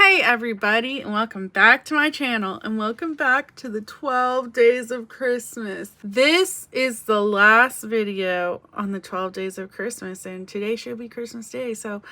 Hey everybody, and welcome back to my channel, and welcome back to the 12 days of Christmas. This is the last video on the 12 days of Christmas, and today should be Christmas Day, so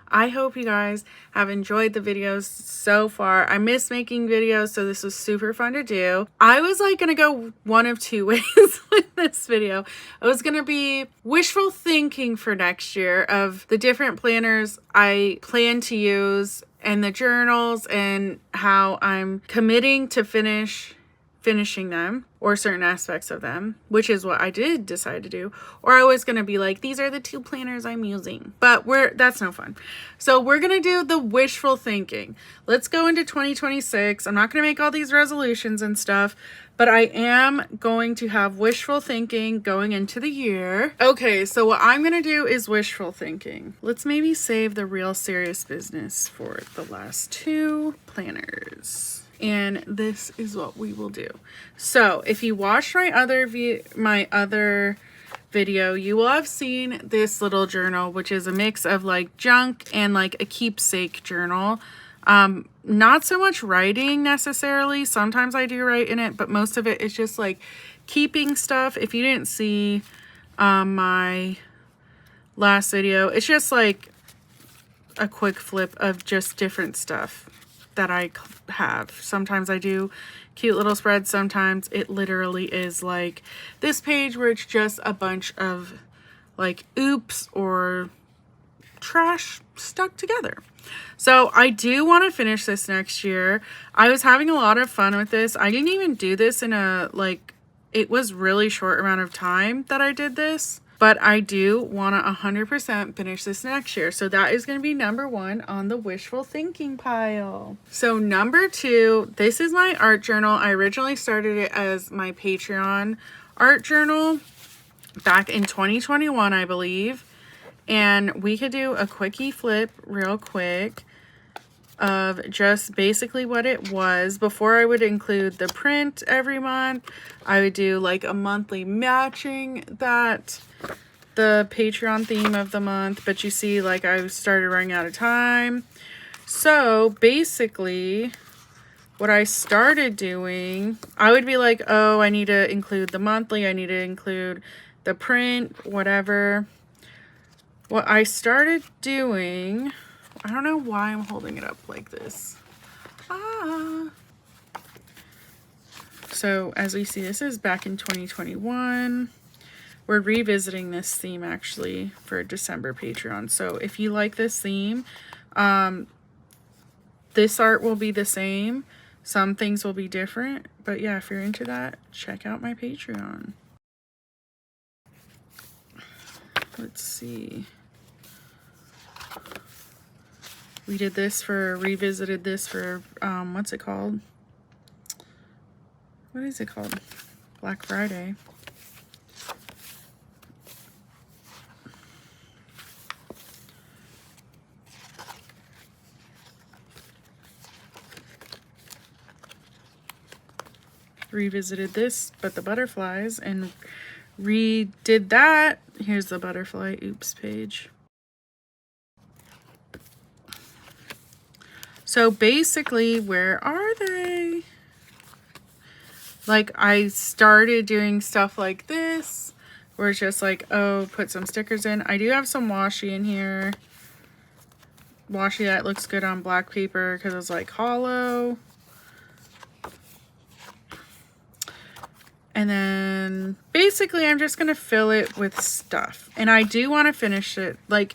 I hope you guys have enjoyed the videos so far. I miss making videos, so this was super fun to do. I was like gonna go one of two ways with this video. It was gonna be wishful thinking for next year of the different planners I plan to use and the journals and how I'm committing to finishing them or certain aspects of them, which is what I did decide to do. Or I was going to be like, these are the two planners I'm using, but that's no fun. So we're going to do the wishful thinking. Let's go into 2026. I'm not going to make all these resolutions and stuff, but I am going to have wishful thinking going into the year. Okay, so what I'm going to do is wishful thinking. Let's maybe save the real serious business for the last two planners. And this is what we will do. So if you watched my other video, you will have seen this little journal, which is a mix of like junk and like a keepsake journal. Not so much writing necessarily. Sometimes I do write in it, but most of it is just like keeping stuff. If you didn't see my last video, it's just like a quick flip of just different stuff that I have. Sometimes I do cute little spreads. Sometimes it literally is like this page where it's just a bunch of like oops or trash stuck together. So I do want to finish this next year. I was having a lot of fun with this. I didn't even do this in it was really short amount of time that I did this. But I do want to 100% finish this next year. So that is going to be number one on the wishful thinking pile. So number two, this is my art journal. I originally started it as my Patreon art journal back in 2021, I believe. And we could do a quickie flip real quick of just basically what it was. Before I would include the print every month, I would do like a monthly matching that the Patreon theme of the month, but you see like I started running out of time. So basically what I started doing, I would be like, oh, I need to include the monthly, I need to include the print, whatever. What I started doing, I don't know why I'm holding it up like this. So as we see, this is back in 2021. We're revisiting this theme actually for December Patreon. So if you like this theme, this art will be the same. Some things will be different. But yeah, if you're into that, check out my Patreon. Let's see. We did this revisited this for, what's it called? What is it called? Black Friday. Revisited this, but the butterflies, and redid that. Here's the butterfly oops page. So basically, where are they? Like I started doing stuff like this, where it's just like, oh, put some stickers in. I do have some washi in here. Washi that looks good on black paper because it's like hollow. And then basically I'm just going to fill it with stuff. And I do want to finish it. Like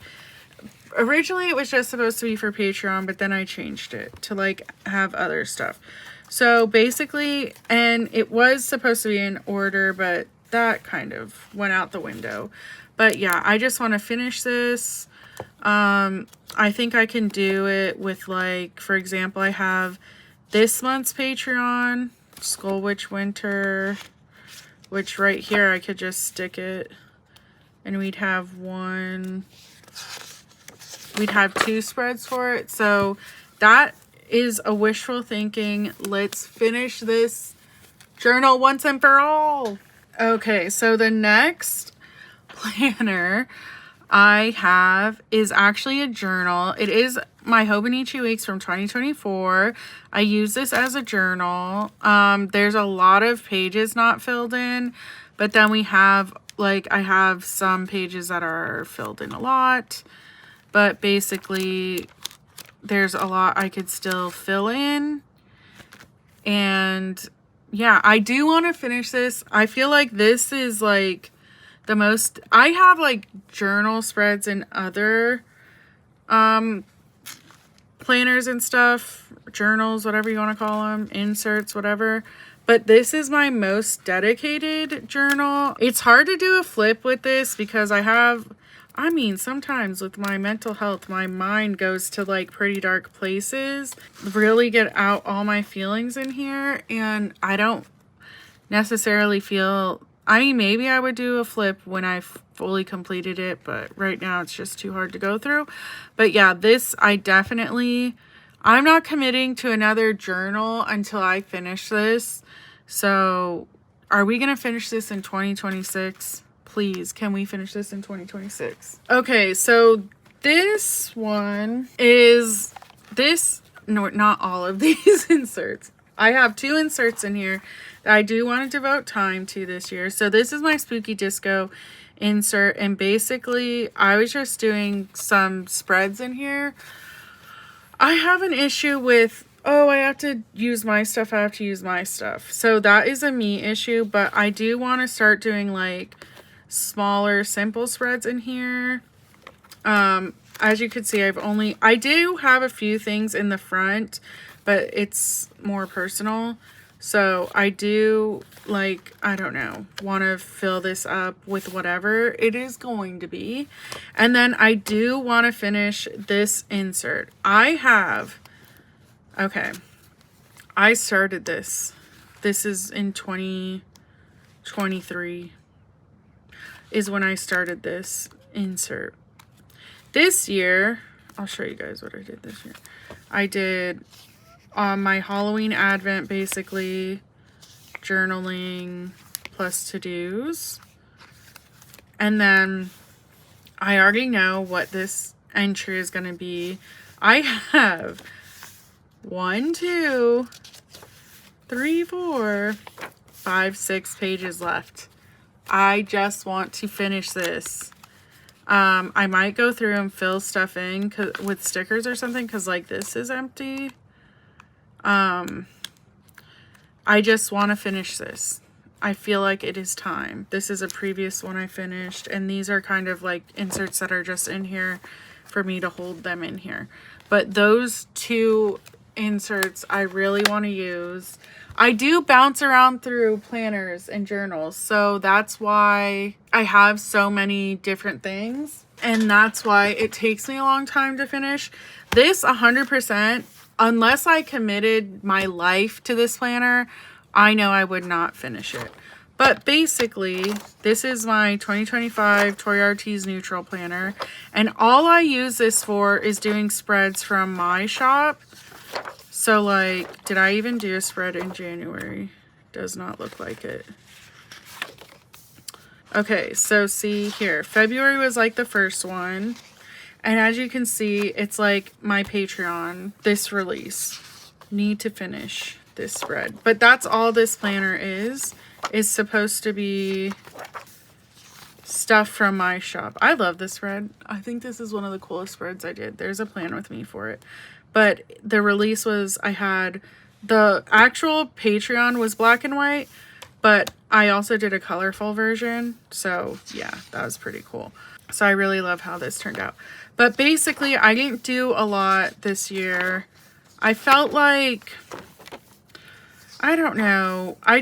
originally it was just supposed to be for Patreon, but then I changed it to like have other stuff. So basically, and it was supposed to be in order, but that kind of went out the window. But yeah, I just want to finish this. I think I can do it with like, for example, I have this month's Patreon, Skull Witch Winter, which right here I could just stick it and we'd have two spreads for it. So that is a wishful thinking. Let's finish this journal once and for all. Okay, so the next planner I have is actually a journal. It is my Hobonichi Weeks from 2024. I use this as a journal. There's a lot of pages not filled in, but then we have, like, I have some pages that are filled in a lot, but basically there's a lot I could still fill in. And yeah, I do want to finish this. I feel like this is like the most, I have like journal spreads and other planners and stuff, journals, whatever you want to call them, inserts, whatever. But this is my most dedicated journal. It's hard to do a flip with this because I mean, sometimes with my mental health, my mind goes to like pretty dark places. Really get out all my feelings in here, and I don't necessarily feel, I mean, maybe I would do a flip when I fully completed it, but right now it's just too hard to go through. But yeah, this I'm not committing to another journal until I finish this. So are we going to finish this in 2026? Please, can we finish this in 2026? Okay, so this one is no, not all of these inserts. I have 2 inserts in here that I do want to devote time to this year. So this is my Spooky Disco insert, and basically I was just doing some spreads in here. I have an issue with, oh, I have to use my stuff, I have to use my stuff. So that is a me issue, but I do want to start doing like smaller, simple spreads in here. As you can see, I do have a few things in the front, but it's more personal. So I do, like, I don't know, want to fill this up with whatever it is going to be. And then I do want to finish this insert. I started this. This is in 2023 is when I started this insert. This year, I'll show you guys what I did this year. I did on my Halloween Advent, basically journaling plus to-dos. And then I already know what this entry is going to be. I have 1, 2, 3, 4, 5, 6 pages left. I just want to finish this. I might go through and fill stuff in with stickers or something, because like this is empty. I just want to finish this. I feel like it is time. This is a previous one I finished, and these are kind of like inserts that are just in here for me to hold them in here. But those 2 inserts I really want to use. I do bounce around through planners and journals, so that's why I have so many different things, and that's why it takes me a long time to finish. This 100%, unless I committed my life to this planner, I know I would not finish it. But basically, this is my 2025 Toy Artiste Neutral Planner, and all I use this for is doing spreads from my shop. So like, did I even do a spread in January? Does not look like it. Okay, so see here, February was like the first one. And as you can see, it's like my Patreon, this release. Need to finish this spread. But that's all this planner is supposed to be stuff from my shop. I love this spread. I think this is one of the coolest spreads I did. There's a plan with me for it. But the release was, I had, the actual Patreon was black and white, but I also did a colorful version. So yeah, that was pretty cool. So I really love how this turned out. But basically, I didn't do a lot this year. I felt like, I don't know. I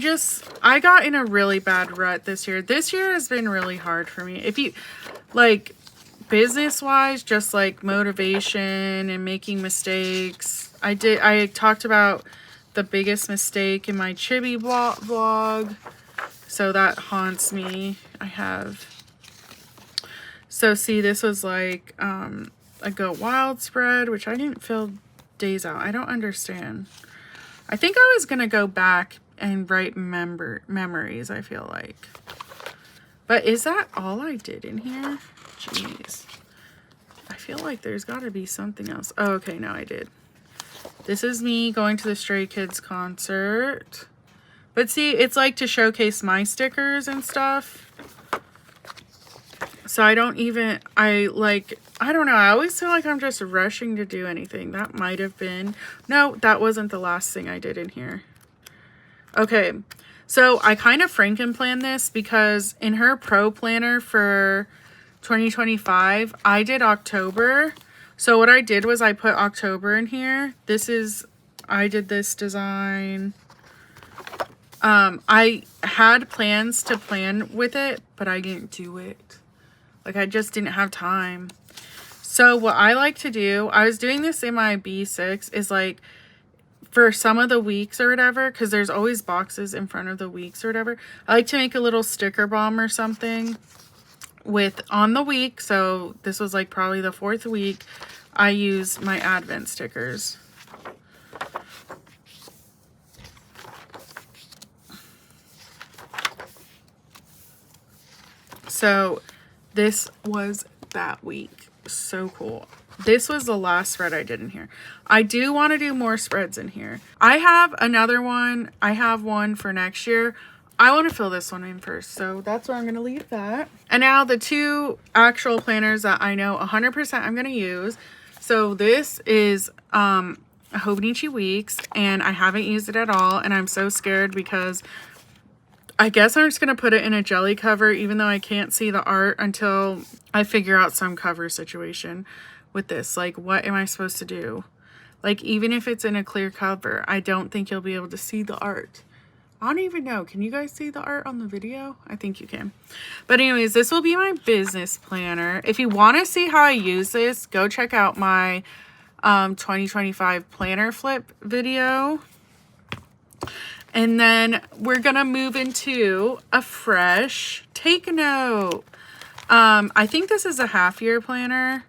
got in a really bad rut this year. This year has been really hard for me. If you, like, business-wise, just like motivation and making mistakes. I talked about the biggest mistake in my chibi vlog. So that haunts me. So see, this was like a Go Wild spread, which I didn't fill days out. I don't understand. I think I was going to go back and write memories, I feel like. But is that all I did in here? Jeez. I feel like there's got to be something else. Oh, okay, no, I did. This is me going to the Stray Kids concert. But see, it's like to showcase my stickers and stuff. So I don't know. I always feel like I'm just rushing to do anything. That might have been. No, that wasn't the last thing I did in here. Okay, so I kind of Franken-planned this because in her pro planner for 2025, I did October. So what I did was I put October in here. I did this design. I had plans to plan with it, but I didn't do it. Like, I just didn't have time. So what I like to do, I was doing this in my B6, is like, for some of the weeks or whatever, because there's always boxes in front of the weeks or whatever, I like to make a little sticker bomb or something on the week. So this was like probably the 4th week. I use my Advent stickers. So this was that week. So cool. This was the last spread I did in here. I do want to do more spreads in here. I have another one. I have one for next year. I want to fill this one in first. So that's where I'm going to leave that. And now the 2 actual planners that I know 100% I'm going to use. So this is hobonichi Weeks, and I haven't used it at all. And I'm so scared because I guess I'm just going to put it in a jelly cover, even though I can't see the art until I figure out some cover situation with this. Like, what am I supposed to do? Like, even if it's in a clear cover, I don't think you'll be able to see the art. I don't even know. Can you guys see the art on the video? I think you can. But anyways, this will be my business planner. If you want to see how I use this, go check out my 2025 planner flip video. And then we're going to move into a fresh take note. I think this is a half-year planner.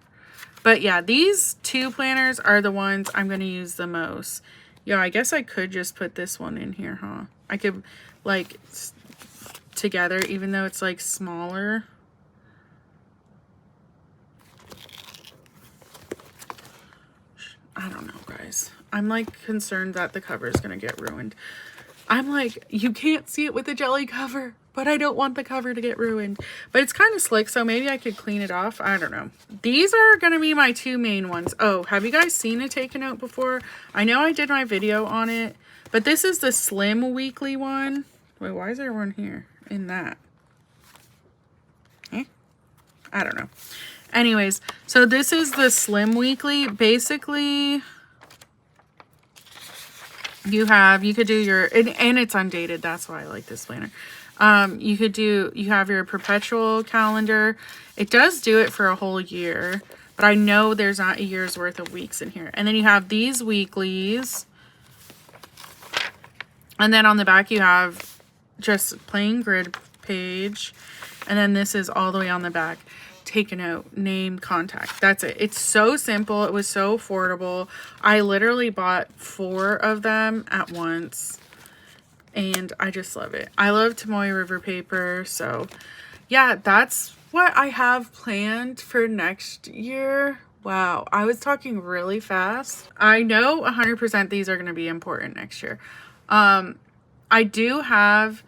But yeah, these 2 planners are the ones I'm going to use the most. Yeah, I guess I could just put this one in here, huh? I could, like, together, even though it's, like, smaller. I don't know, guys. I'm, like, concerned that the cover is going to get ruined. I'm like, you can't see it with the jelly cover, but I don't want the cover to get ruined. But it's kind of slick, so maybe I could clean it off. I don't know. These are going to be my 2 main ones. Oh, have you guys seen a Take a Note before? I know I did my video on it, but this is the Slim Weekly one. Wait, why is there one here in that? Eh? I don't know. Anyways, so this is the Slim Weekly. Basically, you could do your, and it's undated. That's why I like this planner. You have your perpetual calendar. It does do it for a whole year, but I know there's not a year's worth of weeks in here. And then you have these weeklies. And then on the back, you have just plain grid page. And then this is all the way on the back. Take a note, name, contact. That's it. It's so simple. It was so affordable. I literally bought 4 of them at once. And I just love it. I love Tomoe River paper. So yeah, that's what I have planned for next year. Wow, I was talking really fast. I know 100% these are going to be important next year. I do have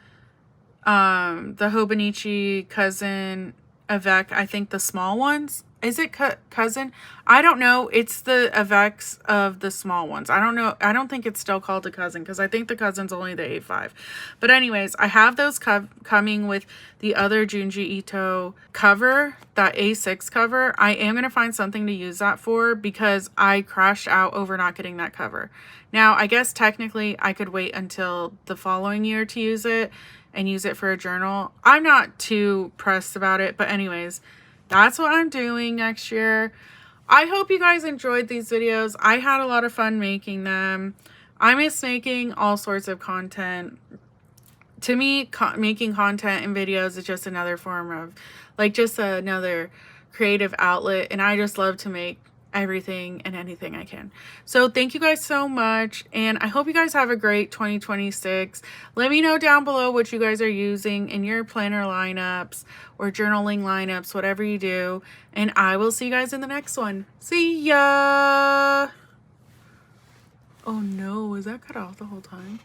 the Hobonichi Cousin Avec, I think the small ones. Is it Cousin? I don't know. It's the Avex of the small ones. I don't know. I don't think it's still called a Cousin because I think the Cousin's only the A5. But anyways, I have those coming with the other Junji Ito cover, that A6 cover. I am going to find something to use that for because I crashed out over not getting that cover. Now, I guess technically I could wait until the following year to use it and use it for a journal. I'm not too pressed about it, but anyways, that's what I'm doing next year. I hope you guys enjoyed these videos. I had a lot of fun making them. I miss making all sorts of content. To me, making content and videos is just another form of, like, just another creative outlet. And I just love to make everything and anything I can. So thank you guys so much, and I hope you guys have a great 2026. Let me know down below what you guys are using in your planner lineups or journaling lineups, whatever you do, and I will see you guys in the next one. See ya! Oh no, was that cut off the whole time?